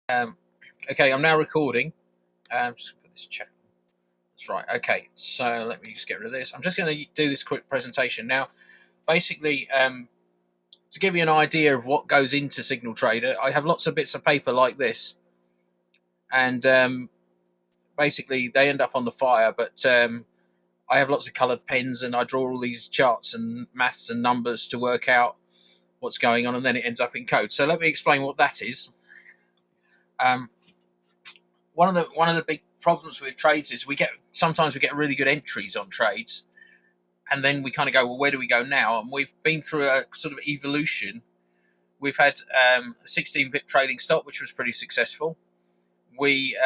Um, okay, I'm now recording. Just put this check. That's right. Okay, so let me just get rid of this. I'm just going to do this quick presentation now. Basically, to give you an idea of what goes into SingalTrader, I have lots of bits of paper like this, and basically they end up on the fire. But I have lots of coloured pens, and I draw all these charts and maths and numbers to work out what's going on, and then it ends up in code. So let me explain what that is. Um, one of the big problems with trades is sometimes we get really good entries on trades, and then we kind of go, well, where do we go now? And we've been through a sort of evolution. We've had a 16-pip trading stop, which was pretty successful. We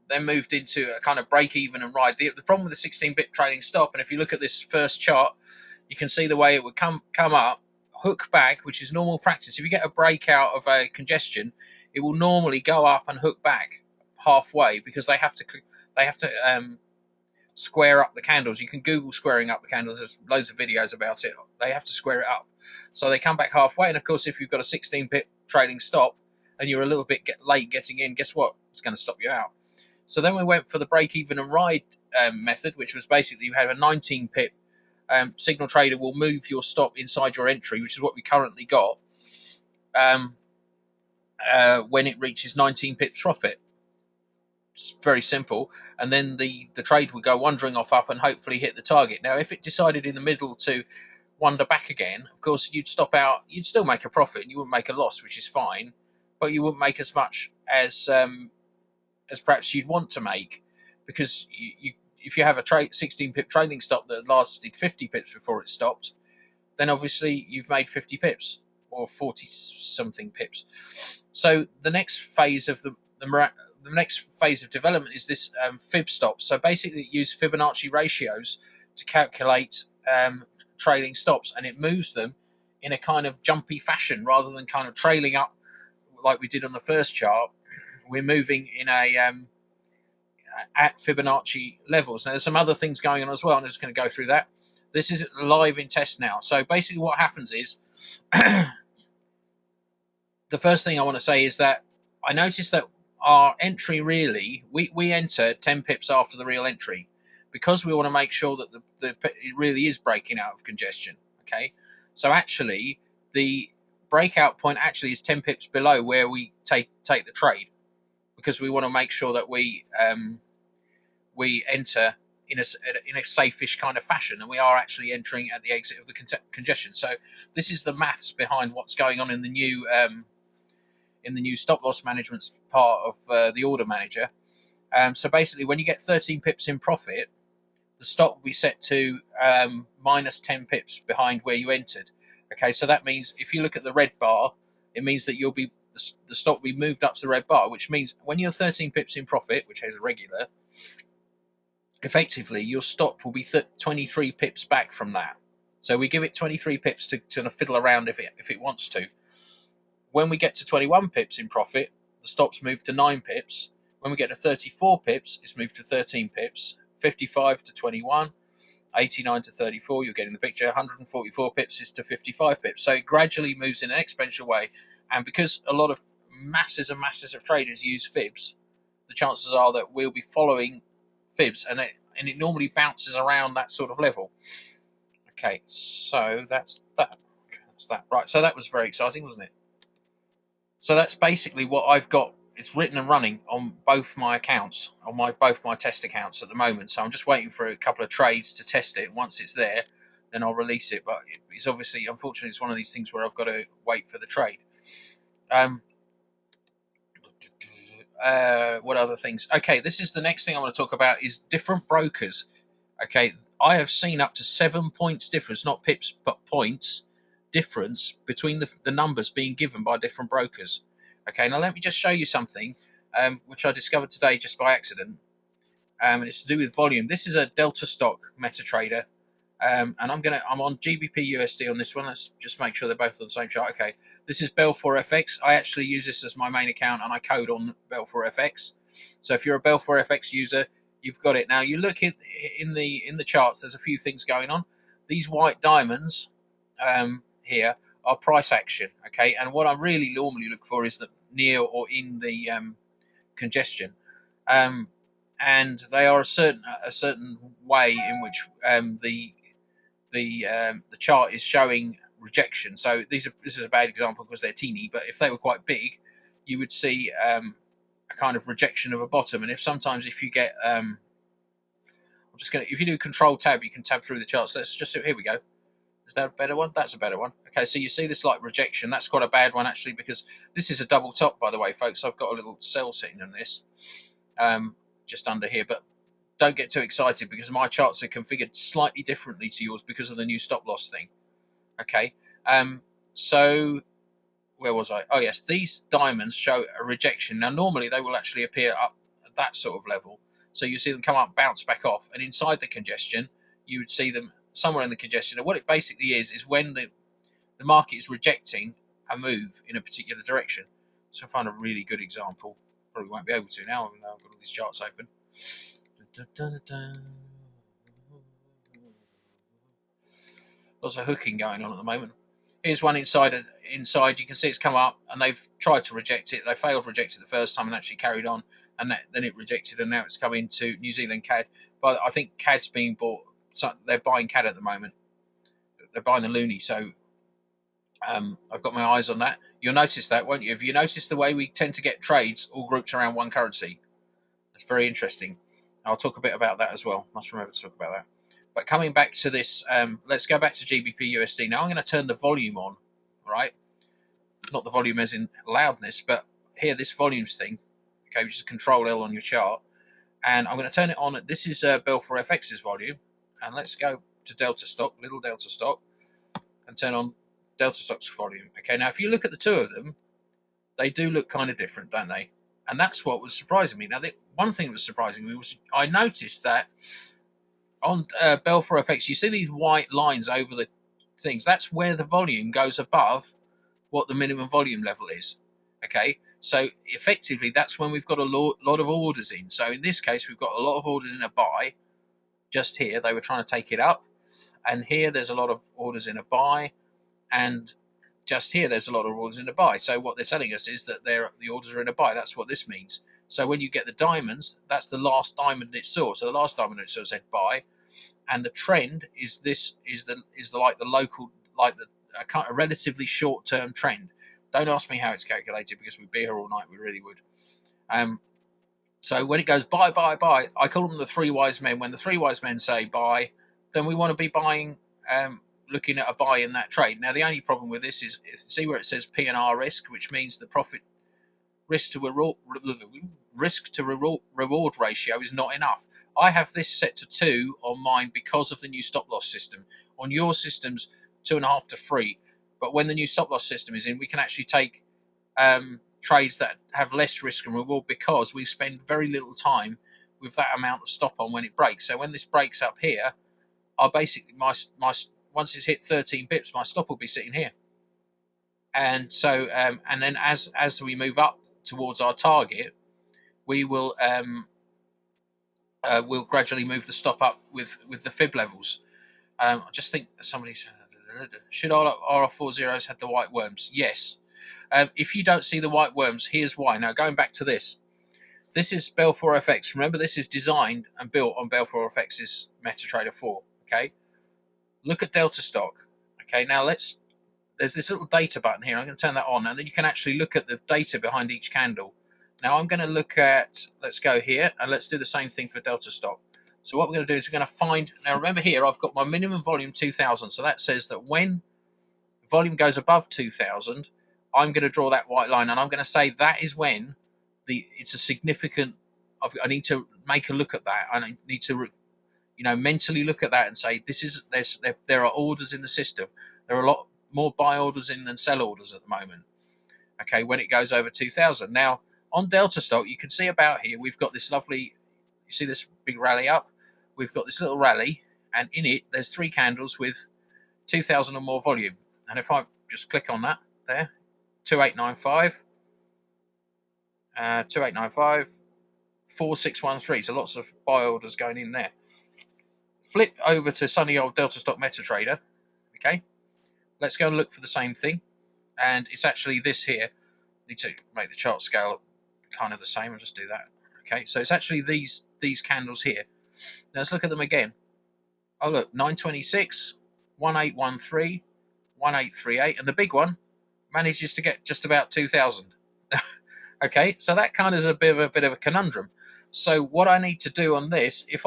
then moved into a kind of break even and ride. The problem with the 16-pip trading stop, and if you look at this first chart, you can see the way it would come up, hook back, which is normal practice. If you get a breakout of a congestion, it will normally go up and hook back halfway, because they have to square up the candles. You can Google squaring up the candles. There's loads of videos about it. They have to square it up, so they come back halfway. And of course, if you've got a 16-pip trading stop and you're a little bit late getting in, guess what? It's going to stop you out. So then we went for the break even and ride method, which was basically you have a 19-pip. SingalTrader will move your stop inside your entry, which is what we currently got, when it reaches 19 pips profit. It's very simple, and then the trade would go wandering off up and hopefully hit the target. Now, if it decided in the middle to wander back again, of course you'd stop out. You'd still make a profit, and you wouldn't make a loss, which is fine, but you wouldn't make as much as perhaps you'd want to make, because if you have a 16-pip trading stop that lasted 50 pips before it stopped, then obviously you've made 50 pips or 40 something pips. So the next phase of the next phase of development is this fib stop. So basically, it uses Fibonacci ratios to calculate trailing stops, and it moves them in a kind of jumpy fashion rather than kind of trailing up like we did on the first chart. We're moving in a at Fibonacci levels. Now, there's some other things going on as well. I'm just going to go through that. This is live in test now. So basically, what happens is the first thing I want to say is that I noticed that our entry really, we enter 10 pips after the real entry, because we want to make sure that it really is breaking out of congestion. Okay, so actually the breakout point actually is 10 pips below where we take the trade, because we want to make sure that we enter in a safe-ish kind of fashion, and we are actually entering at the exit of the congestion. So this is the maths behind what's going on in the new stop loss management part of the order manager. So basically, when you get 13 pips in profit, the stop will be set to minus 10 pips behind where you entered. Okay, so that means if you look at the red bar, it means that the stop will be moved up to the red bar, which means when you're 13 pips in profit, which is regular, effectively your stop will be 23 pips back from that. So we give it 23 pips to fiddle around if it wants to. When we get to 21 pips in profit, the stop's moved to 9 pips. When we get to 34 pips, it's moved to 13 pips. 55 to 21, 89 to 34, you're getting the picture. 144 pips is to 55 pips. So it gradually moves in an exponential way. And because a lot of masses and masses of traders use fibs, the chances are that we'll be following fibs, and it normally bounces around that sort of level. Okay, so that's that. That's that. Right, so that was very exciting, wasn't it? So that's basically what I've got. It's written and running on both my accounts, on both my test accounts at the moment. So I'm just waiting for a couple of trades to test it. Once it's there, then I'll release it. But it's obviously, unfortunately, it's one of these things where I've got to wait for the trade. What other things? Okay, this is the next thing I want to talk about, is different brokers. Okay, I have seen up to 7 points difference, not pips, but points difference between the numbers being given by different brokers. Okay, now let me just show you something which I discovered today just by accident, and it's to do with volume. This is a Delta stock MetaTrader, and I'm on GBP USD on this one. Let's just make sure they're both on the same chart. Okay, this is Bell4FX. I actually use this as my main account, and I code on Bell4FX. So if you're a Bell4FX user, you've got it. Now you look in the charts. There's a few things going on. These white diamonds here are price action. Okay, and what I really normally look for is the near or in the congestion, and they are a certain way in which the chart is showing rejection. So this is a bad example because they're teeny, but if they were quite big, you would see a kind of rejection of a bottom. And if you get if you do Control Tab, you can tab through the charts. Let's just here we go. Is that a better one? That's a better one. Okay, so you see this like rejection. That's quite a bad one actually, because this is a double top, by the way, folks. I've got a little cell sitting on this, just under here, but don't get too excited because my charts are configured slightly differently to yours because of the new stop loss thing. Okay, so where was I? Oh yes, these diamonds show a rejection. Now normally they will actually appear up at that sort of level, so you see them come up, bounce back off, and inside the congestion you would see them somewhere in the congestion. And what it basically is when the market is rejecting a move in a particular direction. So I find a really good example. Probably won't be able to now, even though I've got all these charts open. Lots of hooking going on at the moment. Here's one inside. You can see it's come up, and they've tried to reject it. They failed to reject it the first time and actually carried on, and then it rejected, and now it's come into New Zealand CAD. But I think CAD's being bought. So they're buying CAD at the moment. They're buying the loonie. So I've got my eyes on that. You'll notice that, won't you? If you notice the way we tend to get trades all grouped around one currency, that's very interesting. I'll talk a bit about that as well. Must remember to talk about that. But coming back to this, let's go back to GBP USD. Now I'm going to turn the volume on, right? Not the volume as in loudness, but here, this volumes thing, okay, which is Control L on your chart. And I'm going to turn it on. This is Belfor FX's volume. And let's go to Delta Stock, little Delta Stock, and turn on Delta Stock's volume. Okay, now if you look at the two of them, they do look kind of different, don't they? And that's what was surprising me. Now, one thing that was surprising me was I noticed that on Belfor FX, you see these white lines over the things. That's where the volume goes above what the minimum volume level is. Okay, so effectively, that's when we've got a lot of orders in. So in this case, we've got a lot of orders in a buy. Just here, they were trying to take it up, and here there's a lot of orders in a buy, and just here there's a lot of orders in a buy. So what they're telling us is that the orders are in a buy. That's what this means. So when you get the diamonds, that's the last diamond it saw. So the last diamond it saw said buy, and the trend is like the local, like a relatively short term trend. Don't ask me how it's calculated because we'd be here all night. We really would. So when it goes buy, buy, buy, I call them the three wise men. When the three wise men say buy, then we want to be buying, looking at a buy in that trade. Now the only problem with this is, see where it says P&R risk, which means the profit risk to reward ratio is not enough. I have this set to 2 on mine because of the new stop loss system. On your systems, 2.5 to 3. But when the new stop loss system is in, we can actually take trades that have less risk and reward because we spend very little time with that amount of stop on when it breaks. So when this breaks up here, I basically my once it's hit 13 pips, my stop will be sitting here. And so and then as we move up towards our target, we will we'll gradually move the stop up with the fib levels. I just think somebody said, should RF40s have the white worms? Yes. If you don't see the white worms, here's why. Now going back to this is Belfor FX. Remember, this is designed and built on Belfor FX's MetaTrader 4. Okay, look at Delta Stock. Okay, now there's this little data button here. I'm going to turn that on, and then you can actually look at the data behind each candle. Now I'm going to look at, let's go here, and let's do the same thing for Delta Stock. So what we're going to do is we're going to find, now remember here, I've got my minimum volume 2,000. So that says that when volume goes above 2,000, I'm going to draw that white line, and I'm going to say that is when it's a significant, I need to make a look at that. I need to, mentally look at that and say, there are orders in the system. There are a lot more buy orders in than sell orders at the moment. Okay, when it goes over 2,000. Now, on Delta Stock, you can see about here, we've got this lovely, you see this big rally up? We've got this little rally, and in it, there's 3 candles with 2,000 or more volume. And if I just click on that there, 2895, 2895, 4613. So lots of buy orders going in there. Flip over to sunny old Delta Stock MetaTrader. Okay, let's go and look for the same thing. And it's actually this here. Need to make the chart scale kind of the same. I'll just do that. Okay, so it's actually these candles here. Now let's look at them again. Oh look, 926, 1813, 1838, and the big one manages to get just about 2000. Okay, so that kind of is a bit of a conundrum. So what I need to do on this, if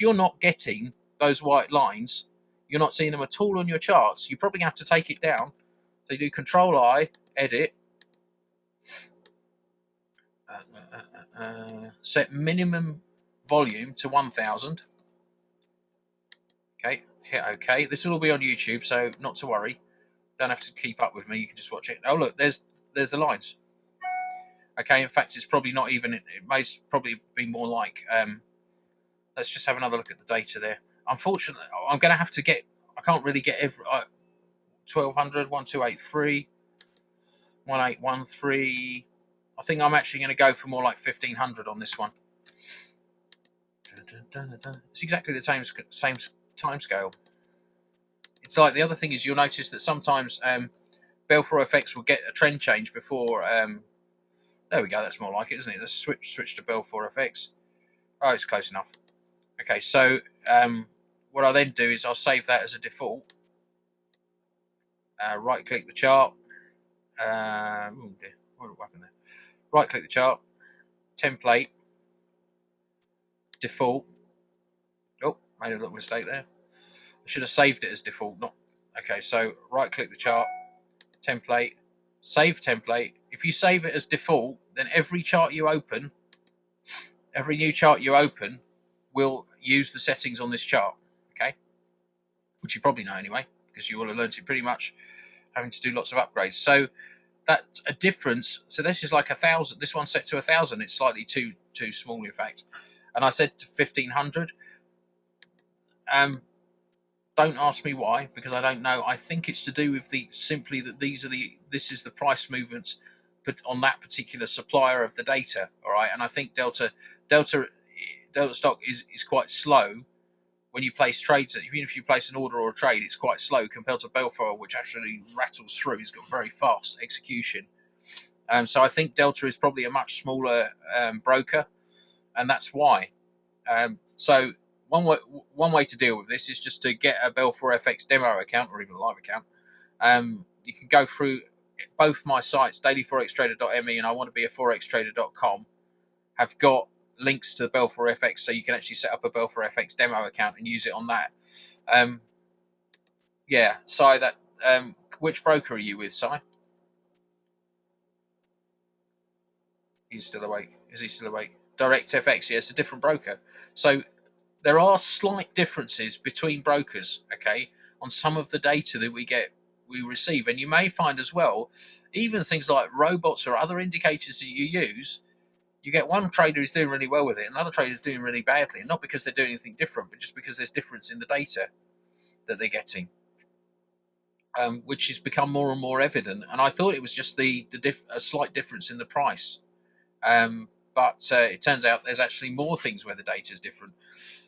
you're not getting those white lines, you're not seeing them at all on your charts, you probably have to take it down. So you do Control I, edit, set minimum volume to 1000. Okay, hit OK. This will all be on YouTube, so not to worry. Don't have to keep up with me. You can just watch it. Oh look, there's the lines. Okay, in fact, it's probably not even. It may probably be more like. Let's just have another look at the data there. Unfortunately, I'm going to have to get. I can't really get every 1200, 1283, 1813. I think I'm actually going to go for more like 1500 on this one. It's exactly the same time scale. It's like the other thing is you'll notice that sometimes Belfour FX will get a trend change before. There we go. That's more like it, isn't it? Let's switch to Belfour FX. Oh, it's close enough. Okay, so what I'll then do is I'll save that as a default. Right click the chart. Oh dear, what happened there? Right click the chart, template, default. Oh, made a little mistake there. I should have saved it as default. Not okay. So right click the chart, template, save template. If you save it as default, then every chart you open, every new chart you open, will use the settings on this chart. Okay, which you probably know anyway, because you will have learned it pretty much having to do lots of upgrades. So that's a difference. So this is like 1000. This one's set to 1000. It's slightly too small, in fact. And I said to 1500. Don't ask me why, because I don't know. I think it's to do with simply that this is the price movements, but on that particular supplier of the data. All right, and I think Delta stock is quite slow when you place trades. Even if you place an order or a trade, it's quite slow compared to Belfour, which actually rattles through. It's got very fast execution. So I think Delta is probably a much smaller broker, and that's why. So one way to deal with this is just to get a Belfour FX demo account or even a live account. You can go through both my sites, dailyforextrader.me and I want to be a forextrader.com, have got links to the Belfour FX, so you can actually set up a Belfour FX demo account and use it on that. Yeah, Si, that which broker are you with, Si? He's still awake. Is he still awake? Direct FX, yeah, it's a different broker. So there are slight differences between brokers, okay, on some of the data that we receive. And you may find as well, even things like robots or other indicators that you use, you get one trader who's doing really well with it, another trader is doing really badly, and not because they're doing anything different, but just because there's difference in the data that they're getting, which has become more and more evident. And I thought it was just a slight difference in the price, but it turns out there's actually more things where the data is different.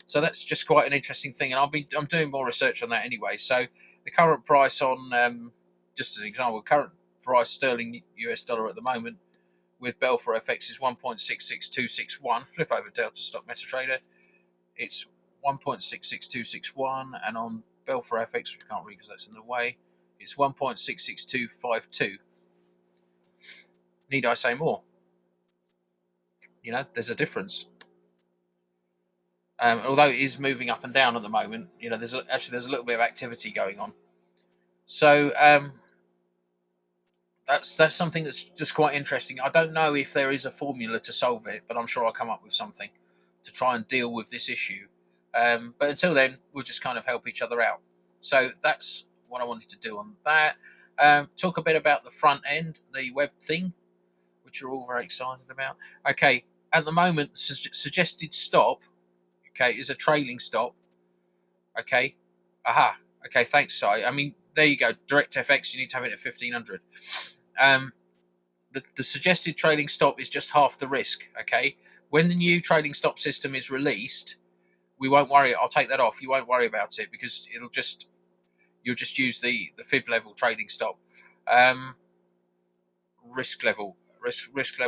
So that's just quite an interesting thing, and I'm doing more research on that anyway. So the current price on, just as an example, current price sterling US dollar at the moment with Belfour FX is 1.66261. Flip over Delta Stock MetaTrader, it's 1.66261, and on Belfour FX, which I can't read because that's in the way, it's 1.66252. Need I say more? You know, there's a difference. Although it is moving up and down at the moment, you know, there's a little bit of activity going on. So that's something that's just quite interesting. I don't know if there is a formula to solve it, but I'm sure I'll come up with something to try and deal with this issue. But until then, we'll just kind of help each other out. So that's what I wanted to do on that. Talk a bit about the front end, the web thing, which you're all very excited about. Okay, at the moment, suggested stop, okay, is a trailing stop. Okay, aha. Okay, thanks, Si. I mean, there you go. Direct FX, you need to have it at 1500. The suggested trailing stop is just half the risk. Okay, when the new trailing stop system is released, we won't worry. I'll take that off. You won't worry about it because you'll just use the fib level trading stop. risk level. Risk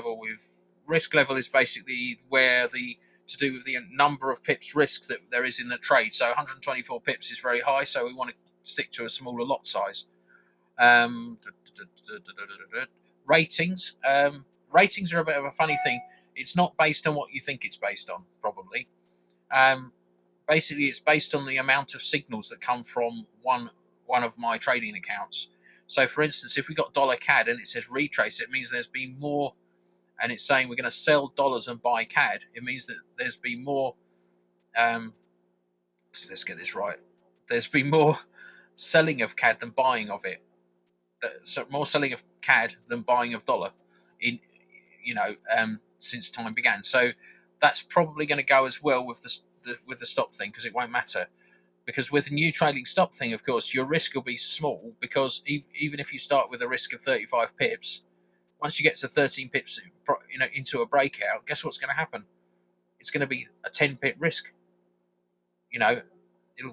level is basically where to do with the number of pips risk that there is in the trade. So 124 pips is very high, so we want to stick to a smaller lot size. Um, ratings. Ratings are a bit of a funny thing. It's not based on what you think it's based on, probably. Um, Basically, it's based on the amount of signals that come from one of my trading accounts. So, for instance, if we got dollar CAD and it says retrace, it means there's been more, and it's saying we're going to sell dollars and buy CAD. It means that there's been more. So let's get this right. There's been more selling of CAD than buying of it. So more selling of CAD than buying of dollar, in since time began. So that's probably going to go as well with the stop thing, because it won't matter. Because with the new trailing stop thing, of course, your risk will be small, because even if you start with a risk of 35 pips, once you get to 13 pips, into a breakout, guess what's going to happen? It's going to be a 10 pip risk. It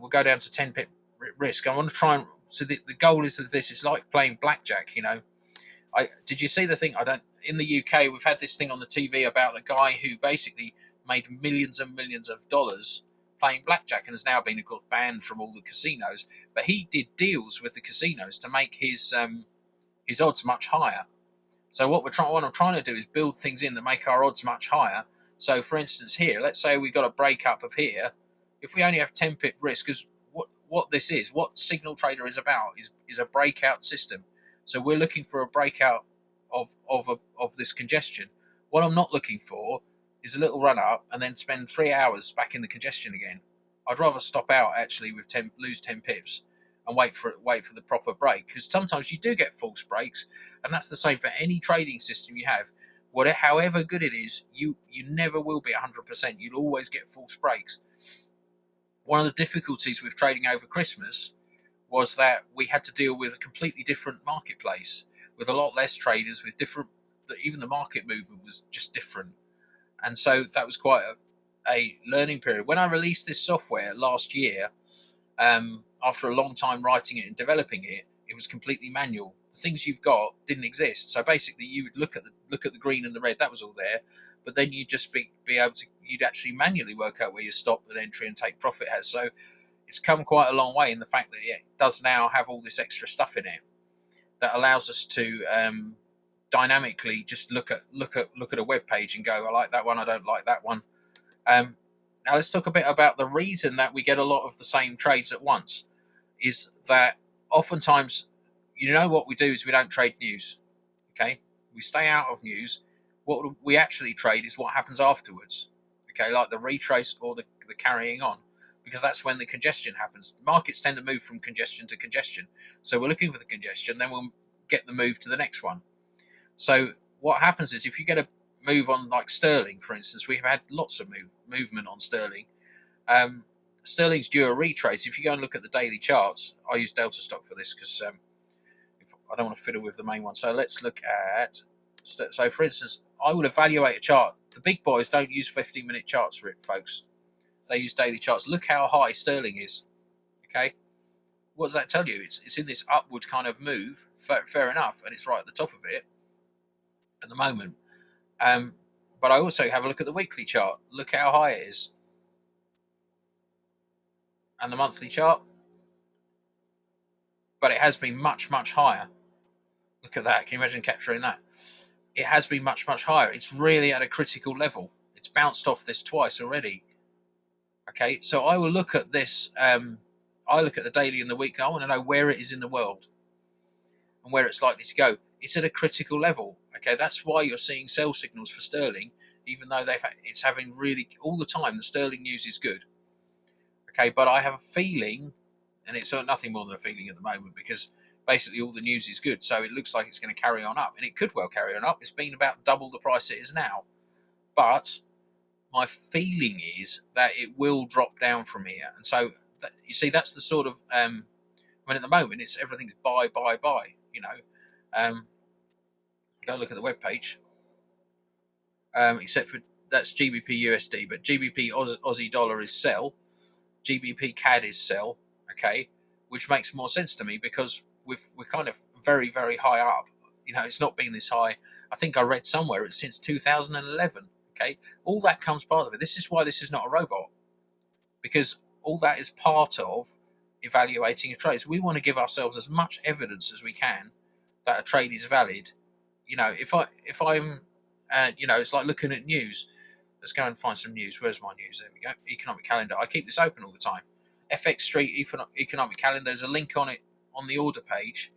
will go down to 10 pip risk. I want to try and so the goal is of this. It's like playing blackjack. Did you see the thing? I don't. In the UK, we've had this thing on the TV about the guy who basically made millions and millions of dollars playing blackjack, and has now been, of course, banned from all the casinos. But he did deals with the casinos to make his odds much higher. So what I'm trying to do is build things in that make our odds much higher. So, for instance, here, let's say we got a break up of here. If we only have 10 pip risk, because what this is, what SingalTrader is about, is a breakout system. So we're looking for a breakout of this congestion. What I'm not looking for is a little run up and then spend 3 hours back in the congestion again. I'd rather stop out actually with lose 10 pips and wait for the proper break, because sometimes you do get false breaks, and that's the same for any trading system you have. However good it is, you never will be 100%. You'll always get false breaks. One of the difficulties with trading over Christmas was that we had to deal with a completely different marketplace, with a lot less traders, with different. Even the market movement was just different, and so that was quite a learning period. When I released this software last year, after a long time writing it and developing it, it was completely manual. The things you've got didn't exist. So basically, you would look at the green and the red. That was all there, but then you'd just be able to. You'd actually manually work out where your stop and entry and take profit has. So it's come quite a long way in the fact that it does now have all this extra stuff in it that allows us to dynamically just look at a web page and go, I like that one, I don't like that one. Now let's talk a bit about the reason that we get a lot of the same trades at once. Is that oftentimes, what we do is we don't trade news. Okay, we stay out of news. What we actually trade is what happens afterwards. Okay, like the retrace or the carrying on, because that's when the congestion happens. Markets tend to move from congestion to congestion. So we're looking for the congestion, then we'll get the move to the next one. So what happens is if you get a move on, like sterling, for instance, we've had lots of movement on sterling. Sterling's due a retrace. If you go and look at the daily charts, I use Delta stock for this because I don't want to fiddle with the main one. So let's look at. So for instance, I would evaluate a chart. The big boys don't use 15-minute charts for it, folks. They use daily charts. Look how high sterling is. Okay, what does that tell you? It's in this upward kind of move. Fair enough, and it's right at the top of it at the moment. But I also have a look at the weekly chart. Look how high it is, and the monthly chart. But it has been much, much higher. Look at that. Can you imagine capturing that? It has been much, much higher. It's really at a critical level. It's bounced off this twice already. Okay, so I will look at this. I look at the daily and the weekly. I want to know where it is in the world and where it's likely to go. It's at a critical level. Okay, that's why you're seeing sell signals for sterling, even though it's having really all the time. The sterling news is good. Okay, but I have a feeling, and it's nothing more than a feeling at the moment, because basically all the news is good. So it looks like it's going to carry on up, and it could well carry on up. It's been about double the price it is now, but my feeling is that it will drop down from here. And so you see, that's the sort of at the moment it's everything's buy. Go look at the web page, except for that's GBP USD, but GBP Aussie dollar is sell, GBP CAD is sell. Okay, which makes more sense to me because we're kind of very, very high up. You know, it's not been this high. I think I read somewhere it's since 2011. Okay, all that comes part of it. This is why this is not a robot, because all that is part of evaluating a trade. So we want to give ourselves as much evidence as we can that a trade is valid. You know, if I'm, you know, it's like looking at news. Let's go and find some news. Where's my news? There we go. Economic calendar. I keep this open all the time. FX Street economic calendar. There's a link on it on the order page,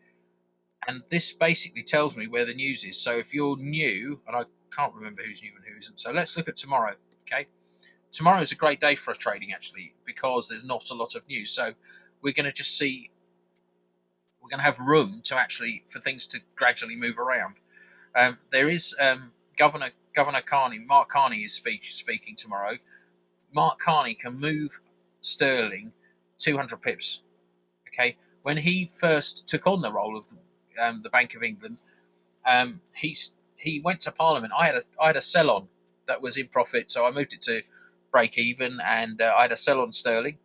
and this basically tells me where the news is. So if you're new, and I can't remember who's new and who isn't, so let's look at tomorrow. Okay, tomorrow is a great day for trading actually because there's not a lot of news. So we're going to just see. We're going to have room to actually for things to gradually move around. There is Governor Carney. Mark Carney is speaking tomorrow. Mark Carney can move sterling 200 pips. Okay, when he first took on the role of the Bank of England, he went to Parliament. I had a sell on that was in profit, so I moved it to break even, and I had a sell on sterling.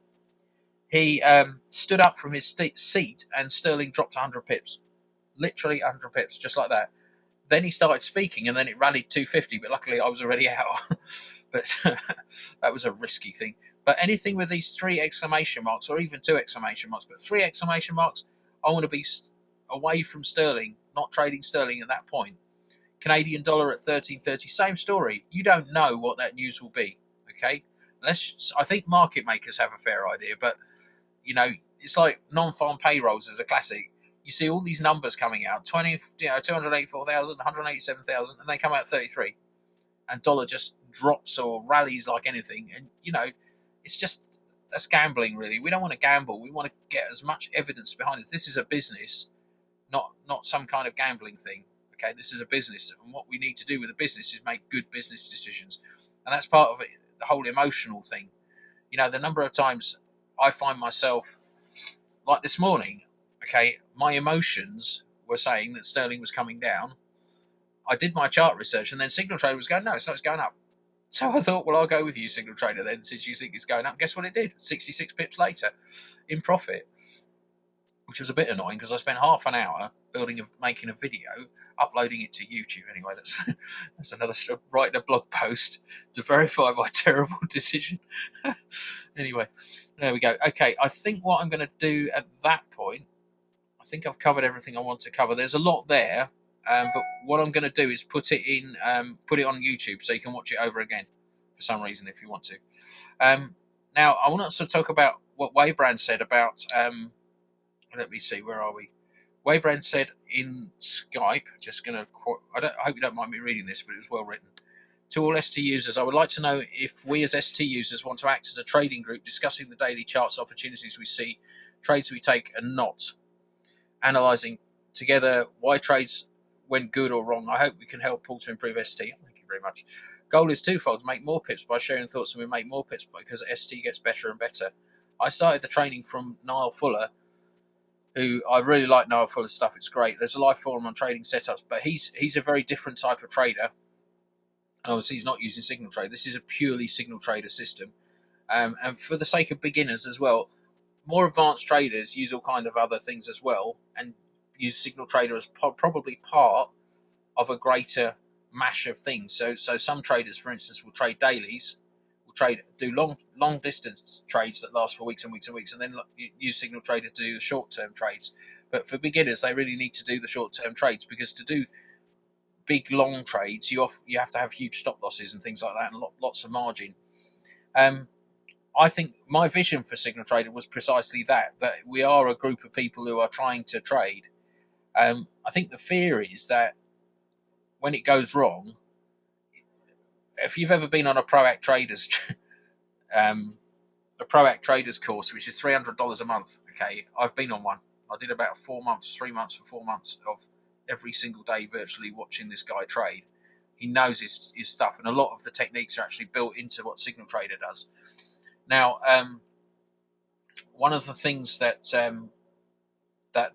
He stood up from his seat, and sterling dropped 100 pips, literally 100 pips, just like that. Then he started speaking, and then it rallied 250. But luckily, I was already out. But that was a risky thing. But anything with these 3 exclamation marks, or even 2 exclamation marks, but 3 exclamation marks, I want to be away from sterling, not trading sterling at that point. Canadian dollar at 13.30, same story. You don't know what that news will be. Okay, I think market makers have a fair idea, but you know, it's like non-farm payrolls is a classic. You see all these numbers coming out, 284,000, 187,000, and they come out 33, and dollar just drops or rallies like anything. And you know, it's just that's gambling, really. We don't want to gamble. We want to get as much evidence behind it. This is a business, not some kind of gambling thing. Okay, this is a business, and what we need to do with a business is make good business decisions, and that's part of it. The whole emotional thing. You know, the number of times I find myself like this morning. Okay, my emotions were saying that sterling was coming down. I did my chart research, and then SingalTrader was going, no, it's going up. So I thought, well, I'll go with you, SingalTrader, then, since you think it's going up. Guess what it did? 66 pips later, in profit, which was a bit annoying because I spent half an hour making a video, uploading it to YouTube. Anyway, that's another step. Writing a blog post to verify my terrible decision. Anyway, there we go. Okay, I think what I'm going to do at that point, I think I've covered everything I want to cover. There's a lot there, but what I'm going to do is put it on YouTube so you can watch it over again for some reason if you want to. Now, I want to talk about what Waybrand said about. Let me see, where are we? Waybrand said in Skype, just going to quote, I hope you don't mind me reading this, but it was well written. To all ST users, I would like to know if we as ST users want to act as a trading group discussing the daily charts, opportunities we see, trades we take and not, analysing together why trades went good or wrong. I hope we can help Paul to improve ST. Thank you very much. Goal is twofold: to make more pips by sharing thoughts, and we make more pips because ST gets better and better. I started the training from Niall Fuller, who I really like. Niall Fuller's stuff. It's great. There's a live forum on trading setups, but he's a very different type of trader. And obviously, he's not using SingalTrader. This is a purely SingalTrader system. And for the sake of beginners as well, more advanced traders use all kind of other things as well, and use SingalTrader as probably part of a greater mash of things. So some traders, for instance, will trade dailies, do long distance trades that last for weeks and weeks and weeks, and then use SingalTrader to do the short term trades. But for beginners, they really need to do the short term trades, because to do big long trades, you have to have huge stop losses and things like that, and lots of margin. I think my vision for SingalTrader was precisely that we are a group of people who are trying to trade. I think the fear is that when it goes wrong, if you've ever been on a Proact Traders course, which is $300 a month, okay, I've been on one. I did about 3 months for 4 months of every single day virtually watching this guy trade. He knows his stuff, and a lot of the techniques are actually built into what SingalTrader does. Now, one of the things that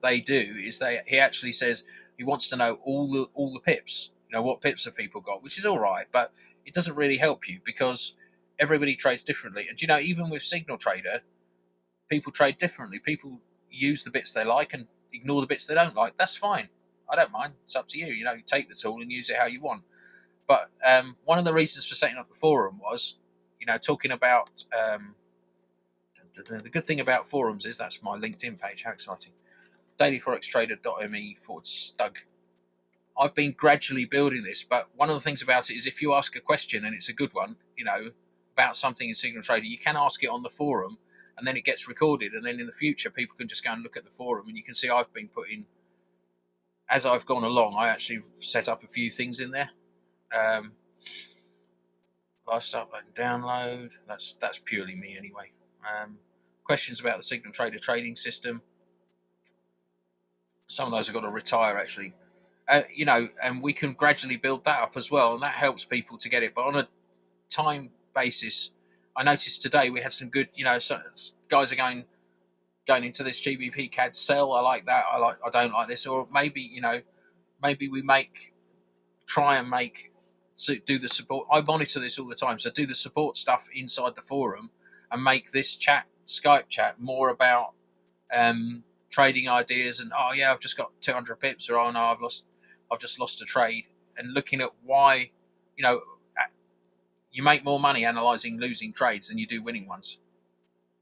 they do is he actually says he wants to know all the pips. You know, what pips have people got, which is all right, but it doesn't really help you because everybody trades differently. And you know, even with SingalTrader, people trade differently. People use the bits they like and ignore the bits they don't like. That's fine. I don't mind. It's up to you. You know, you take the tool and use it how you want. But one of the reasons for setting up the forum was, you know, talking about the good thing about forums is that's my LinkedIn page. How exciting! dailyforextrader.me/Stug. I've been gradually building this, but one of the things about it is if you ask a question and it's a good one, you know, about something in SingalTrader, you can ask it on the forum and then it gets recorded. And then in the future, people can just go and look at the forum and you can see I've been putting, as I've gone along, I actually set up a few things in there. Last up and download, that's purely me anyway. Questions about the SingalTrader trading system. Some of those I've got to retire actually. You know, and we can gradually build that up as well, and that helps people to get it. But on a time basis, I noticed today we had some good, you know, guys are going into this GBP CAD sell. I like that. I don't like this, or maybe, you know, maybe we try and do the support. I monitor this all the time, so do the support stuff inside the forum and make this Skype chat more about trading ideas and, oh yeah, I've just got 200 pips, or oh no, I've just lost a trade, and looking at why, you know, you make more money analysing losing trades than you do winning ones.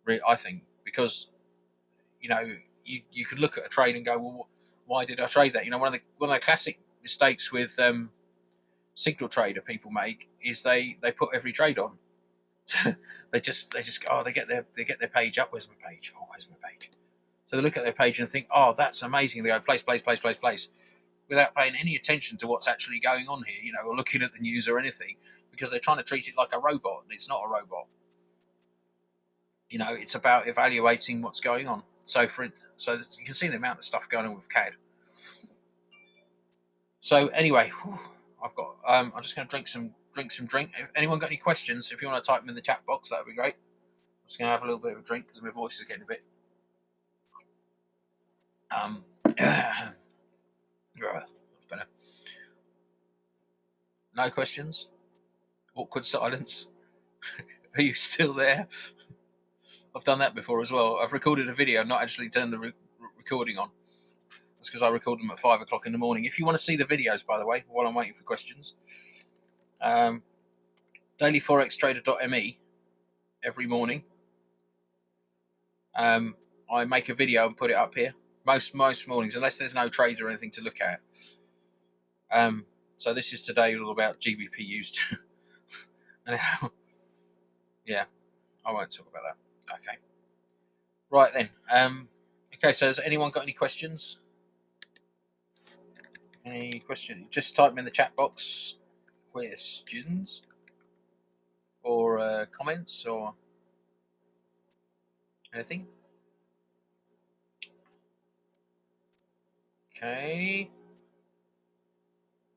I think, because, you know, you could look at a trade and go, well, why did I trade that? You know, one of the classic mistakes with SingalTrader people make is they put every trade on. they just oh, they get their page up. Where's my page? Oh, where's my page? So they look at their page and think, oh, that's amazing. They go place, without paying any attention to what's actually going on here, you know, or looking at the news or anything, because they're trying to treat it like a robot, and it's not a robot. You know, it's about evaluating what's going on. So so you can see the amount of stuff going on with CAD. So anyway, I'm just going to drink some drink. If anyone got any questions, if you want to type them in the chat box, that would be great. I'm just going to have a little bit of a drink because my voice is getting a bit. That's better. No questions? Awkward silence. Are you still there? I've done that before as well. I've recorded a video, not actually turned the recording on. That's because I record them at 5 o'clock in the morning. If you want to see the videos, by the way, while I'm waiting for questions, dailyforextrader.me every morning. I make a video and put it up here most mornings, unless there's no trades or anything to look at. So this is today all about GBP used. Yeah, I won't talk about that. Okay. Right then. Okay, so has anyone got any questions? Any questions? Just type them in the chat box. Questions or comments or anything. Okay.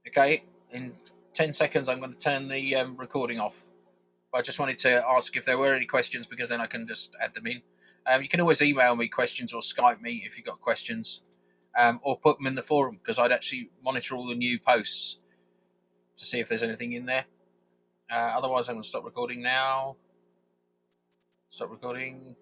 Okay. In 10 seconds, I'm going to turn the recording off. I just wanted to ask if there were any questions, because then I can just add them in. You can always email me questions or Skype me if you've got questions, or put them in the forum, because I'd actually monitor all the new posts to see if there's anything in there. Otherwise, I'm going to stop recording now. Stop recording.